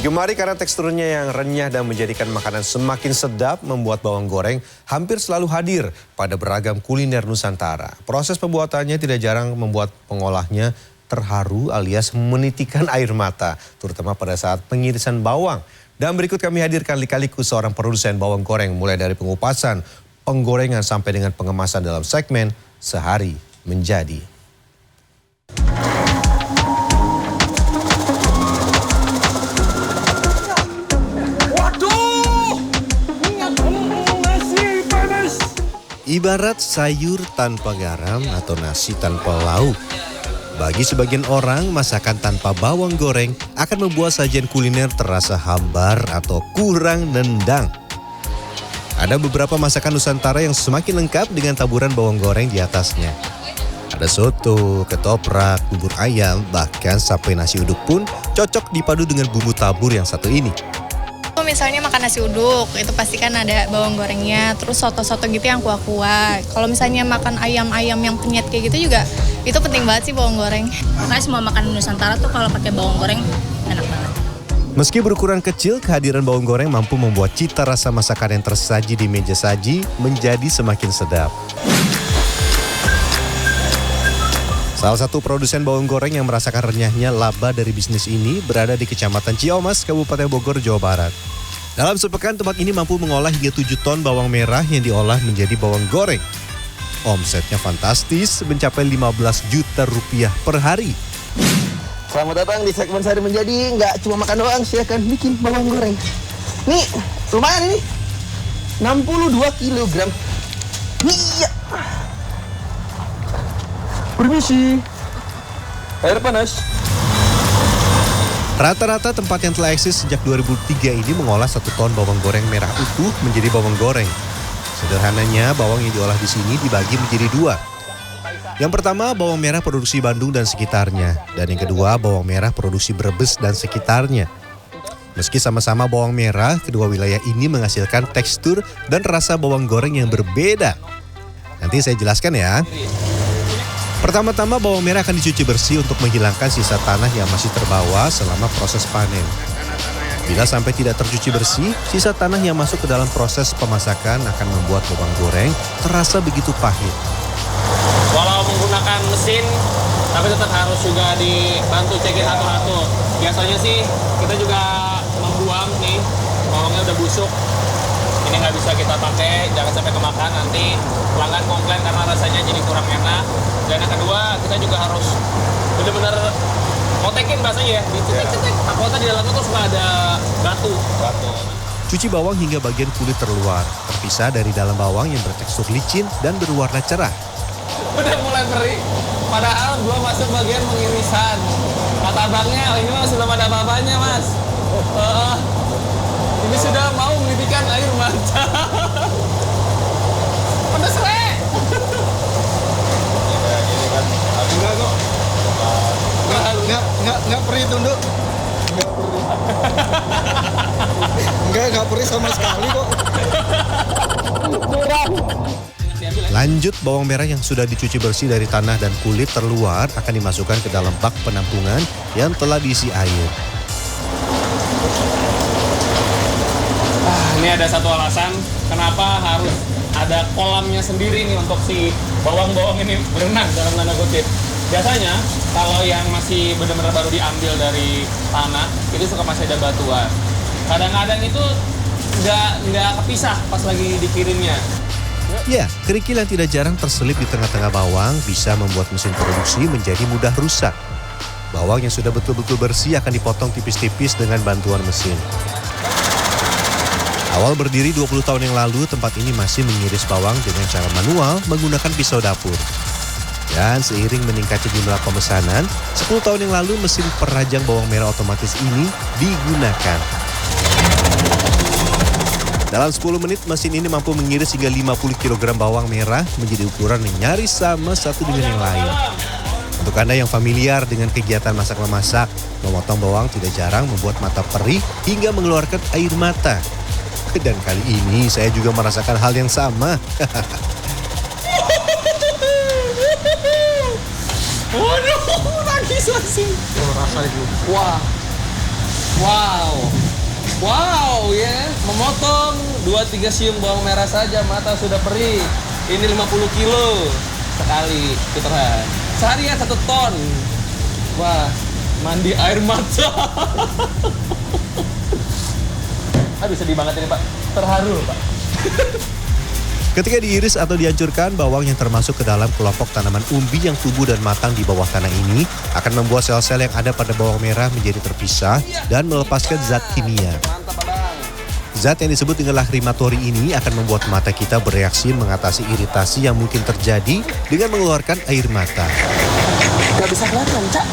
Digemari karena teksturnya yang renyah dan menjadikan makanan semakin sedap, membuat bawang goreng hampir selalu hadir pada beragam kuliner Nusantara. Proses pembuatannya tidak jarang membuat pengolahnya terharu alias menitikan air mata, terutama pada saat pengirisan bawang. Dan berikut kami hadirkan lika-liku seorang produsen bawang goreng mulai dari pengupasan, penggorengan sampai dengan pengemasan dalam segmen Sehari Menjadi. Ibarat sayur tanpa garam atau nasi tanpa lauk. Bagi sebagian orang, masakan tanpa bawang goreng akan membuat sajian kuliner terasa hambar atau kurang nendang. Ada beberapa masakan Nusantara yang semakin lengkap dengan taburan bawang goreng di atasnya. Ada soto, ketoprak, bubur ayam, bahkan sampai nasi uduk pun cocok dipadu dengan bumbu tabur yang satu ini. Misalnya makan nasi uduk, itu pasti kan ada bawang gorengnya, terus soto-soto gitu yang kuah-kuah. Kalau misalnya makan ayam-ayam yang penyet kayak gitu juga, itu penting banget sih bawang goreng. Makanya semua makanan Nusantara tuh kalau pakai bawang goreng enak banget. Meski berukuran kecil, kehadiran bawang goreng mampu membuat cita rasa masakan yang tersaji di meja saji menjadi semakin sedap. Salah satu produsen bawang goreng yang merasakan renyahnya laba dari bisnis ini berada di Kecamatan Ciamas, Kabupaten Bogor, Jawa Barat. Dalam sepekan, tempat ini mampu mengolah hingga 7 ton bawang merah yang diolah menjadi bawang goreng. Omsetnya fantastis, mencapai 15 juta rupiah per hari. Selamat datang di segmen Sehari Menjadi. Nggak cuma makan doang, saya akan bikin bawang goreng. Nih, lumayan ini. 62 kilogram. Iya. Permisi. Air panas. Rata-rata tempat yang telah eksis sejak 2003 ini mengolah 1 ton bawang goreng merah utuh menjadi bawang goreng. Sederhananya, bawang yang diolah di sini dibagi menjadi 2. Yang pertama, bawang merah produksi Bandung dan sekitarnya. Dan yang kedua, bawang merah produksi Brebes dan sekitarnya. Meski sama-sama bawang merah, kedua wilayah ini menghasilkan tekstur dan rasa bawang goreng yang berbeda. Nanti saya jelaskan ya. Pertama-tama bawang merah akan dicuci bersih untuk menghilangkan sisa tanah yang masih terbawa selama proses panen. Bila sampai tidak tercuci bersih, sisa tanah yang masuk ke dalam proses pemasakan akan membuat bawang goreng terasa begitu pahit. Walau menggunakan mesin, tapi tetap harus juga dibantu cekin satu-satu. Biasanya sih kita juga membuang nih, bawangnya udah busuk. Ini nggak bisa kita pakai, jangan sampai kemakan nanti pelanggan komplain karena rasanya jadi kurang enak. Dan yang kedua, kita juga harus benar-benar kotekin bahasanya ya. Dicetek-cetek, takutnya di dalamnya tuh suka ada batu. Cuci bawang hingga bagian kulit terluar, terpisah dari dalam bawang yang bertekstur licin dan berwarna cerah. Udah mulai perih, padahal gua masuk bagian pengirisan. Kata abangnya, oh ini masih belum ada apa-apanya mas. Ini sudah mau menitikan air mata. Pedas rek. Enggak kok. Enggak perih tunduk. Enggak perih sama sekali kok. Lanjut, bawang merah yang sudah dicuci bersih dari tanah dan kulit terluar akan dimasukkan ke dalam bak penampungan yang telah diisi air. Ini ada satu alasan kenapa harus ada kolamnya sendiri nih untuk si bawang-bawang ini berenang dalam tanda kutip. Biasanya kalau yang masih benar-benar baru diambil dari tanah itu suka masih ada batuan. Kadang-kadang itu nggak kepisah pas lagi dikirimnya. Ya, kerikil yang tidak jarang terselip di tengah-tengah bawang bisa membuat mesin produksi menjadi mudah rusak. Bawang yang sudah betul-betul bersih akan dipotong tipis-tipis dengan bantuan mesin. Awal berdiri 20 tahun yang lalu, tempat ini masih mengiris bawang dengan cara manual menggunakan pisau dapur. Dan seiring meningkatnya jumlah pemesanan, 10 tahun yang lalu mesin perajang bawang merah otomatis ini digunakan. Dalam 10 menit, mesin ini mampu mengiris hingga 50 kg bawang merah menjadi ukuran yang nyaris sama satu dengan yang lain. Untuk Anda yang familiar dengan kegiatan masak-memasak, memotong bawang tidak jarang membuat mata perih hingga mengeluarkan air mata. Dan kali ini saya juga merasakan hal yang sama. Waduh, nangis langsung. Oh, rasa itu. Wah. Wow ya, memotong 2-3 siung bawang merah saja mata sudah perih. Ini 50 kilo sekali putaran. Sehari ya 1 ton. Wah, mandi air mata. Aduh sedih banget ini Pak, terharu Pak. Ketika diiris atau dihancurkan, bawang yang termasuk ke dalam kelompok tanaman umbi yang tumbuh dan matang di bawah tanah ini akan membuat sel-sel yang ada pada bawang merah menjadi terpisah dan melepaskan zat kimia. Mantap Abang. Zat yang disebut dengan lacrimatori ini akan membuat mata kita bereaksi mengatasi iritasi yang mungkin terjadi dengan mengeluarkan air mata. Gak bisa kelihatan, Cak.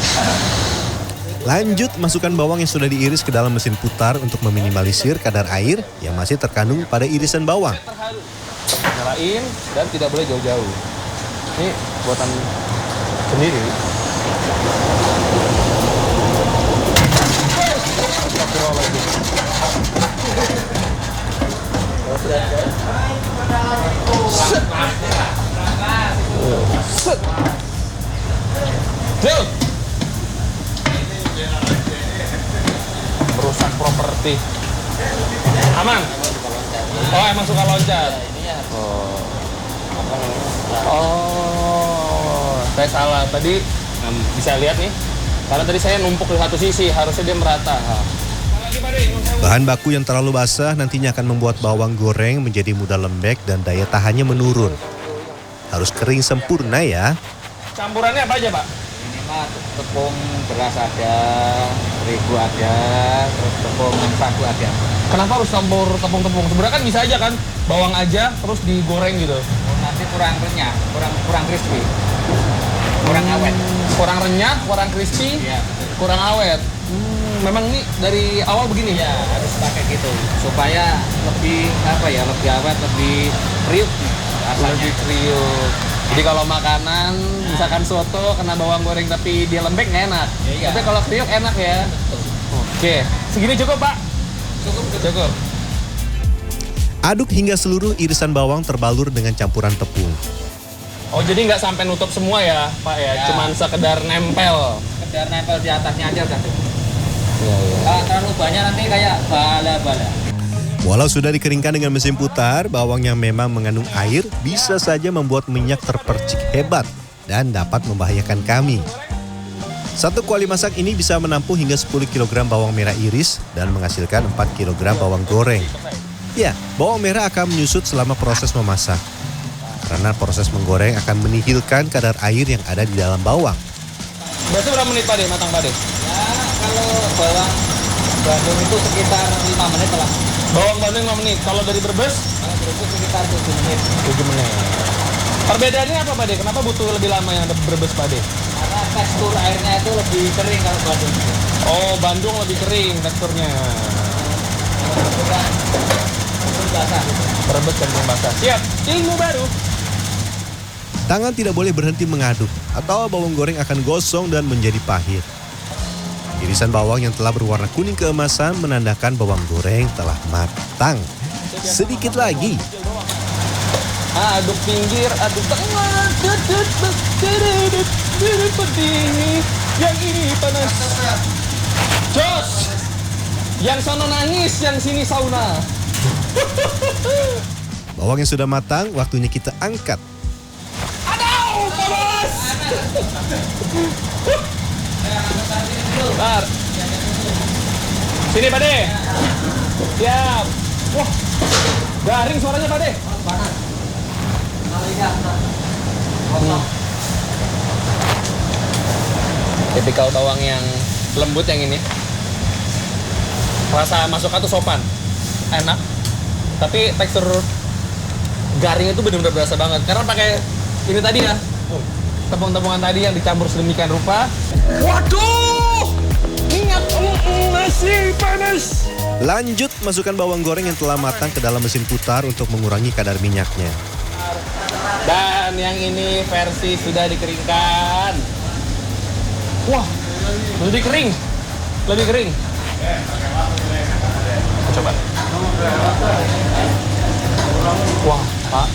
Lanjut, masukkan bawang yang sudah diiris ke dalam mesin putar untuk meminimalisir kadar air yang masih terkandung pada irisan bawang. Terharu. Nyalain dan tidak boleh jauh-jauh. Ini buatan sendiri. Jauh. Merusak properti. Aman. Oh, emang suka loncat. Oh, saya salah tadi. Bisa lihat nih, karena tadi saya numpuk di satu sisi, harusnya dia merata. Bahan baku yang terlalu basah nantinya akan membuat bawang goreng menjadi mudah lembek dan daya tahannya menurun. Harus kering sempurna ya. Campurannya apa aja Pak? Ini mah tepung beras ada, terigu ada, terus tepung sagu ada. Kenapa harus campur tepung-tepung? Sebenarnya kan bisa aja kan, bawang aja terus digoreng gitu. Oh, nanti kurang renyah, kurang crispy, kurang awet. Kurang renyah, kurang crispy, Iya. kurang awet. Memang ini dari awal begini Ya harus pakai gitu supaya lebih lebih awet, lebih kriuk rasanya. lebih kriuk. Jadi kalau makanan, misalkan soto kena bawang goreng tapi dia lembek nggak enak. Iya. Tapi kalau kriuk enak ya. Oke, segini cukup Pak? Cukup. Aduk hingga seluruh irisan bawang terbalur dengan campuran tepung. Oh jadi nggak sampai nutup semua ya Pak ya? Ya. Cuman sekedar nempel. Sekedar nempel di atasnya aja udah cukup. Kalau terlalu banyak nanti kayak bala-bala. Walau sudah dikeringkan dengan mesin putar, bawang yang memang mengandung air bisa saja membuat minyak terpercik hebat dan dapat membahayakan kami. Satu kuali masak ini bisa menampung hingga 10 kg bawang merah iris dan menghasilkan 4 kg bawang goreng. Ya, bawang merah akan menyusut selama proses memasak. Karena proses menggoreng akan menihilkan kadar air yang ada di dalam bawang. Berarti berapa menit Pak De, matang Pak De? Ya kalau bawang Bandung itu sekitar 5 menit lah. Bawang Bandung 5 menit. Kalau dari Brebes? Kalau berikut sekitar 7 menit. 7 menit. Perbedaannya apa Pak De? Kenapa butuh lebih lama yang ada Brebes Pak De? Karena tekstur airnya itu lebih kering kalau Bandung. Oh, Bandung lebih kering teksturnya. Kalau kan basah. Brebes cenderung basah. Siap, ilmu baru. Tangan tidak boleh berhenti mengaduk atau bawang goreng akan gosong dan menjadi pahit. Irisan bawang yang telah berwarna kuning keemasan menandakan bawang goreng telah matang. Sedikit lagi. Aduk pinggir, aduk tengah, pedih, yang ini panas. Jos, yang sono nangis, yang sini sauna. Bawang yang sudah matang, waktunya kita angkat. Aduh, panas. Bentar. Sini Pak De. Siap. Wah, garing suaranya Pak De. Tipikal bawang yang lembut yang ini. Rasa masuknya tuh sopan, enak. Tapi tekstur garing itu benar-benar berasa banget. Karena pakai ini tadi ya, tepung-tepungan tadi yang dicampur sedemikian rupa. Waduh, minyak masih panas. Lanjut, masukkan bawang goreng yang telah matang ke dalam mesin putar untuk mengurangi kadar minyaknya. Dan yang ini versi sudah dikeringkan. Wah, lebih kering. Lebih kering. Coba. Wah, Pak.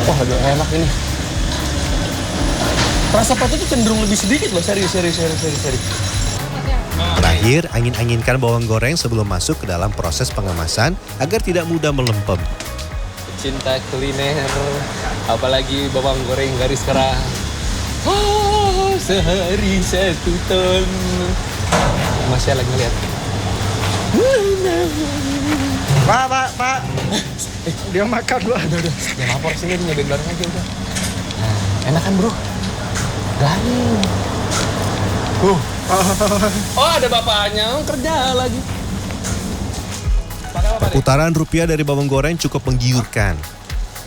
Wah, agak enak ini. Rasa patnya tuh cenderung lebih sedikit loh, serius. Terakhir, angin-anginkan bawang goreng sebelum masuk ke dalam proses pengemasan agar tidak mudah melempem. Cinta kuliner, apalagi bawang goreng garis keras. Oh, sehari 1 ton. Masih lagi ngeliat. Pak. Dia makan dulu. Udah. Jangan lapor sini, nyobain bareng aja udah. Nah, enak kan bro? Garing. Oh, ada bapaknya kerja lagi. Pakai apa, Pak? Perputaran rupiah dari bawang goreng cukup menggiurkan.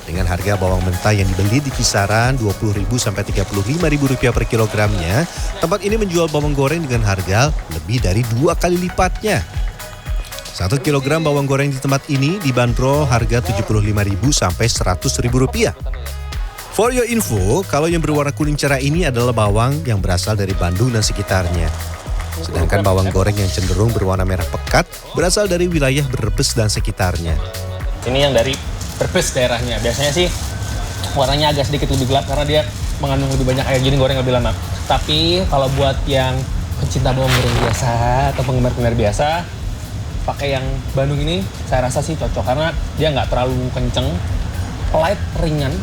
Dengan harga bawang mentah yang dibeli di kisaran Rp20.000 sampai Rp35.000 per kilogramnya, tempat ini menjual bawang goreng dengan harga lebih dari 2 kali lipatnya. 1 kilogram bawang goreng di tempat ini dibanderol harga Rp75.000 sampai Rp100.000. For your info, kalau yang berwarna kuning cerah ini adalah bawang yang berasal dari Bandung dan sekitarnya. Sedangkan bawang goreng yang cenderung berwarna merah pekat berasal dari wilayah Brebes dan sekitarnya. Ini yang dari Brebes daerahnya. Biasanya sih warnanya agak sedikit lebih gelap karena dia mengandung lebih banyak air, jadi goreng lebih lama. Tapi kalau buat yang pecinta bawang goreng biasa atau penggemar kuliner biasa, pakai yang Bandung ini saya rasa sih cocok karena dia nggak terlalu kenceng, light, ringan.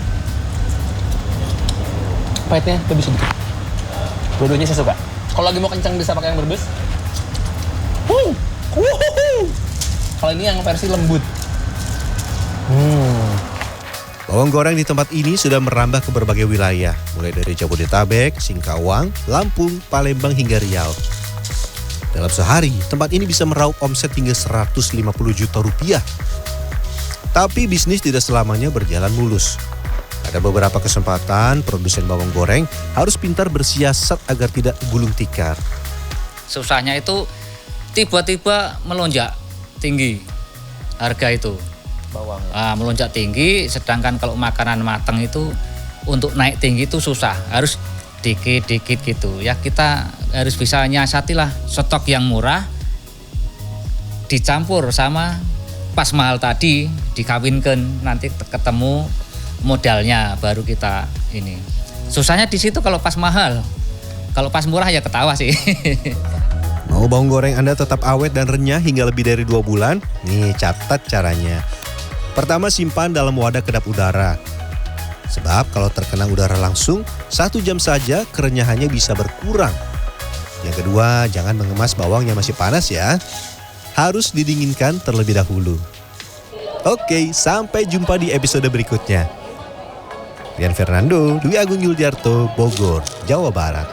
Pahitnya lebih sedikit. Dua-duanya saya suka. Kalau lagi mau kencang bisa pakai yang Brebes. Kalau ini yang versi lembut. Bawang goreng di tempat ini sudah merambah ke berbagai wilayah, mulai dari Jabodetabek, Singkawang, Lampung, Palembang hingga Riau. Dalam sehari, tempat ini bisa meraup omset hingga Rp150 juta. Tapi bisnis tidak selamanya berjalan mulus. Ada beberapa kesempatan produsen bawang goreng harus pintar bersiasat agar tidak gulung tikar. Susahnya itu tiba-tiba melonjak tinggi harga itu. Bawang. Melonjak tinggi, sedangkan kalau makanan matang itu untuk naik tinggi itu susah, harus dikit-dikit gitu. Ya kita harus bisa nyiasatilah stok yang murah dicampur sama pas mahal tadi, dikawinkan, nanti ketemu modalnya baru kita ini. Susahnya di situ kalau pas mahal. Kalau pas murah ya ketawa sih. Mau bawang goreng Anda tetap awet dan renyah hingga lebih dari 2 bulan? Nih, catat caranya. Pertama, simpan dalam wadah kedap udara. Sebab kalau terkena udara langsung, 1 jam saja kerenyahannya bisa berkurang. Yang kedua, jangan mengemas bawang yang masih panas ya. Harus didinginkan terlebih dahulu. Oke, sampai jumpa di episode berikutnya. Rian Fernando, Dwi Agung Yuldiarto, Bogor, Jawa Barat.